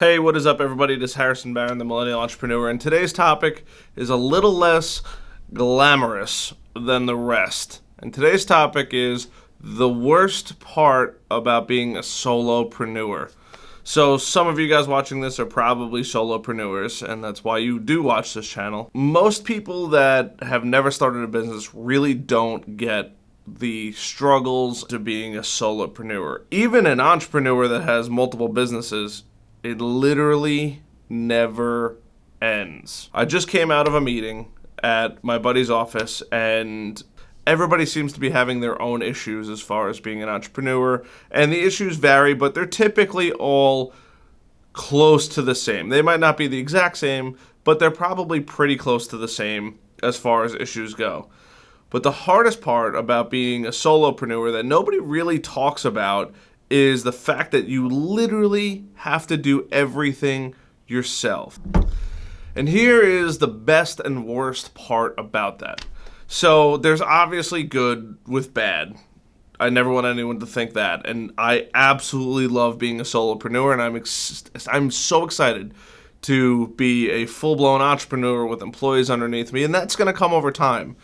Hey, what is up, everybody? This is Harrison Barron, the Millennial Entrepreneur, and today's topic is a little less glamorous than the rest. And today's topic is the worst part about being a solopreneur. So some of you guys watching this are probably solopreneurs, and that's why you do watch this channel. Most people that have never started a business really don't get the struggles to being a solopreneur. Even an entrepreneur that has multiple businesses, it literally never ends. I just came out of a meeting at my buddy's office, and everybody seems to be having their own issues as far as being an entrepreneur. And the issues vary, but they're typically all close to the same. They might not be the exact same, but they're probably pretty close to the same as far as issues go. But the hardest part about being a solopreneur that nobody really talks about is the fact that you literally have to do everything yourself. And here is the best and worst part about that. So there's obviously good with bad. I never want anyone to think that. And I absolutely love being a solopreneur, and I'm so excited to be a full-blown entrepreneur with employees underneath me, and that's going to come over time.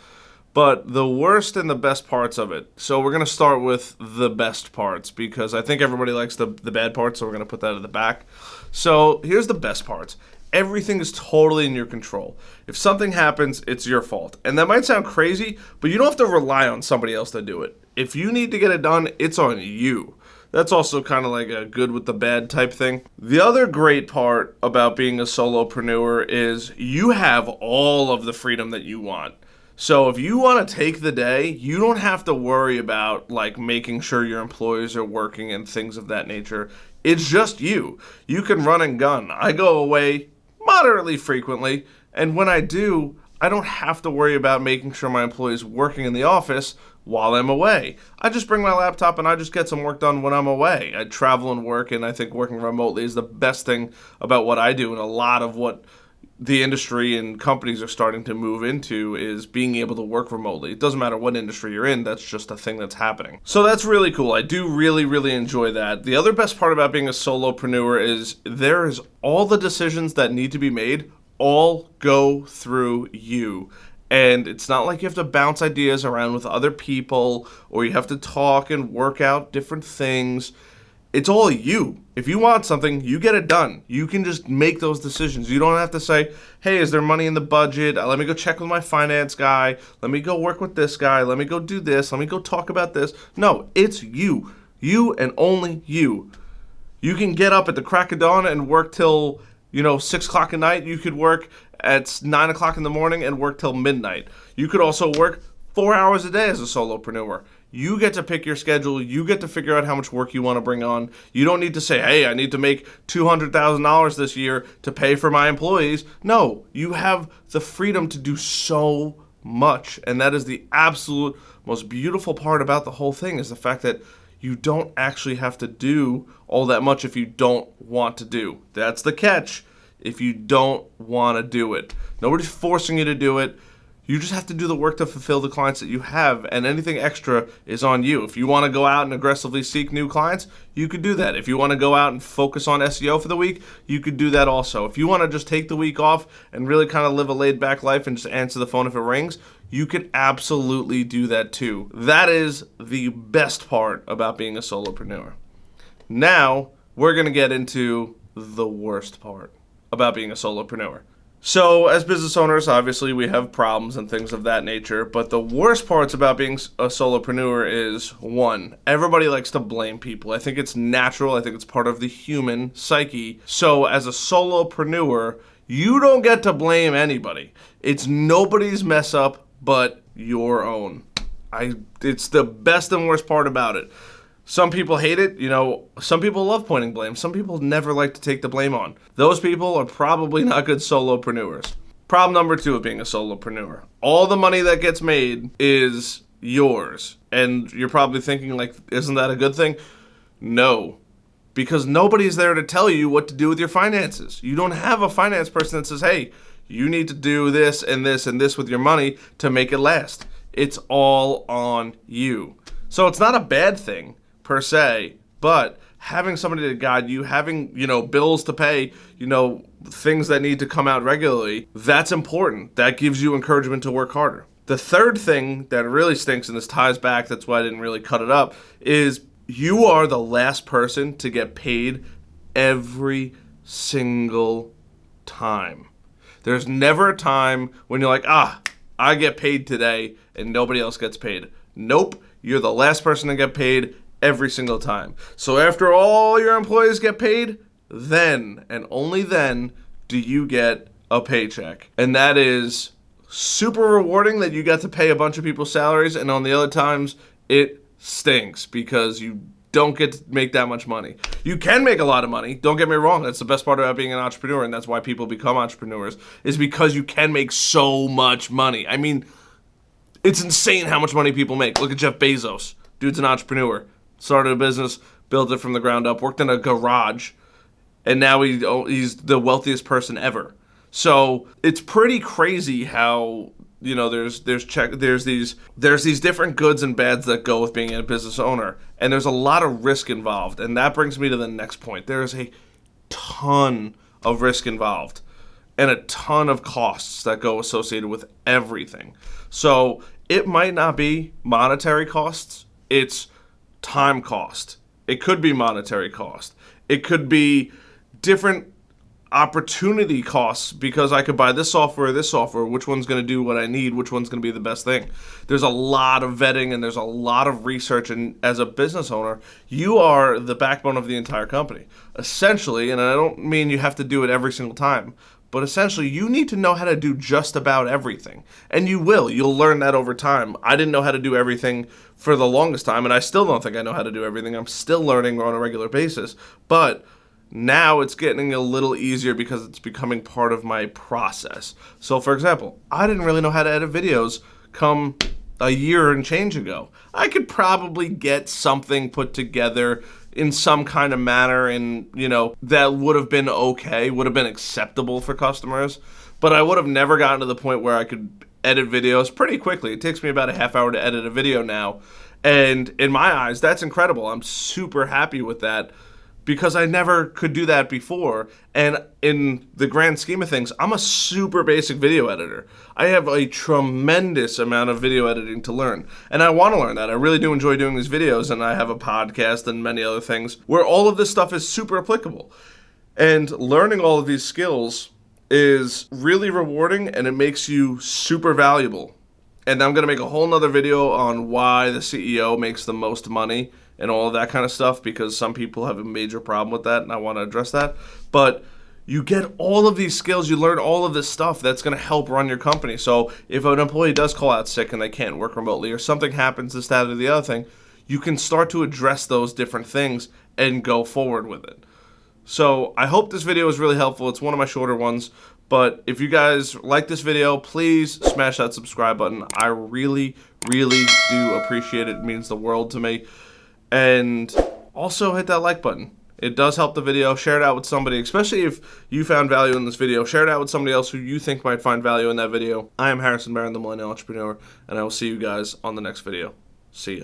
But the worst and the best parts of it. So we're going to start with the best parts because I think everybody likes the bad parts, so we're going to put that at the back. So here's the best parts. Everything is totally in your control. If something happens, it's your fault. And that might sound crazy, but you don't have to rely on somebody else to do it. If you need to get it done, it's on you. That's also kind of like a good with the bad type thing. The other great part about being a solopreneur is you have all of the freedom that you want. So if you want to take the day, you don't have to worry about like making sure your employees are working and things of that nature. It's just you. You can run and gun. I go away moderately frequently, and when I do, I don't have to worry about making sure my employees working in the office while I'm away. I just bring my laptop and I just get some work done when I'm away. I travel and work, and I think working remotely is the best thing about what I do, and a lot of what the industry and companies are starting to move into is being able to work remotely. It doesn't matter what industry you're in, that's just a thing that's happening. So that's really cool. I do really enjoy that. The other best part about being a solopreneur is there is all the decisions that need to be made all go through you. And it's not like you have to bounce ideas around with other people or you have to talk and work out different things. It's all you. If you want something, you get it done. You can just make those decisions. You don't have to say, hey, is there money in the budget? Let me go check with my finance guy. Let me go work with this guy. Let me go do this. Let me go talk about this. No, it's you. You and only you. You can get up at the crack of dawn and work till, 6 o'clock at night. You could work at 9 o'clock in the morning and work till midnight. You could also work 4 hours a day as a solopreneur. You get to pick your schedule. You get to figure out how much work you want to bring on. You don't need to say, hey, I need to make $200,000 this year to pay for my employees. No, you have the freedom to do so much. And that is the absolute most beautiful part about the whole thing is the fact that you don't actually have to do all that much if you don't want to do. That's the catch. If you don't want to do it. Nobody's forcing you to do it. You just have to do the work to fulfill the clients that you have, and anything extra is on you. If you want to go out and aggressively seek new clients, you could do that. If you want to go out and focus on SEO for the week, you could do that also. If you want to just take the week off and really kind of live a laid-back life and just answer the phone if it rings, you could absolutely do that too. That is the best part about being a solopreneur. Now, we're going to get into the worst part about being a solopreneur. So as business owners, obviously we have problems and things of that nature, but the worst parts about being a solopreneur is, one, everybody likes to blame people. I think it's natural. I think it's part of the human psyche. So as a solopreneur, you don't get to blame anybody. It's nobody's mess up but your own. It's the best and worst part about it. Some people hate it, some people love pointing blame. Some people never like to take the blame on. Those people are probably not good solopreneurs. Problem number 2 of being a solopreneur. All the money that gets made is yours. And you're probably thinking like, isn't that a good thing? No, because nobody's there to tell you what to do with your finances. You don't have a finance person that says, hey, you need to do this and this and this with your money to make it last. It's all on you. So it's not a bad thing per se, but having somebody to guide you, having, bills to pay, things that need to come out regularly, that's important. That gives you encouragement to work harder. The third thing that really stinks, and this ties back, that's why I didn't really cut it up, is you are the last person to get paid every single time. There's never a time when you're like, I get paid today and nobody else gets paid. Nope, you're the last person to get paid every single time. So after all your employees get paid, then and only then do you get a paycheck. And that is super rewarding that you get to pay a bunch of people's salaries, and on the other times it stinks because you don't get to make that much money. You can make a lot of money, don't get me wrong. That's the best part about being an entrepreneur, and that's why people become entrepreneurs, is because you can make so much money. I mean, it's insane how much money people make. Look at Jeff Bezos. Dude's an entrepreneur. Started a business, built it from the ground up, worked in a garage, and now he's the wealthiest person ever. So it's pretty crazy how, there's these different goods and bads that go with being a business owner, and there's a lot of risk involved. And that brings me to the next point. There is a ton of risk involved and a ton of costs that go associated with everything. So it might not be monetary costs, it's time cost. It could be monetary cost. It could be different opportunity costs, because I could buy this software, which one's going to do what I need, which one's going to be the best thing. There's a lot of vetting and there's a lot of research, and as a business owner, you are the backbone of the entire company. Essentially, and I don't mean you have to do it every single time, but essentially you need to know how to do just about everything. And you'll learn that over time. I didn't know how to do everything for the longest time, and I still don't think I know how to do everything. I'm still learning on a regular basis, but now it's getting a little easier because it's becoming part of my process. So for example, I didn't really know how to edit videos come a year and change ago. I could probably get something put together in some kind of manner, and that would have been okay, would have been acceptable for customers, but I would have never gotten to the point where I could edit videos pretty quickly. It takes me about a half hour to edit a video now, and in my eyes, that's incredible. I'm super happy with that, because I never could do that before. And in the grand scheme of things, I'm a super basic video editor. I have a tremendous amount of video editing to learn, and I want to learn that. I really do enjoy doing these videos, and I have a podcast and many other things where all of this stuff is super applicable. And learning all of these skills is really rewarding, and it makes you super valuable. And I'm going to make a whole nother video on why the CEO makes the most money and all of that kind of stuff, because some people have a major problem with that, and I want to address that. But you get all of these skills, you learn all of this stuff that's going to help run your company. So if an employee does call out sick and they can't work remotely, or something happens, this, that, or the other thing, you can start to address those different things and go forward with it. So I hope this video is really helpful. It's one of my shorter ones, but if you guys like this video, please smash that subscribe button. I really, really do appreciate it. It means the world to me. And also hit that like button. It does help the video. Share it out with somebody, especially if you found value in this video. Share it out with somebody else who you think might find value in that video. I am Harrison Barron, the Millennial Entrepreneur, and I will see you guys on the next video. See ya.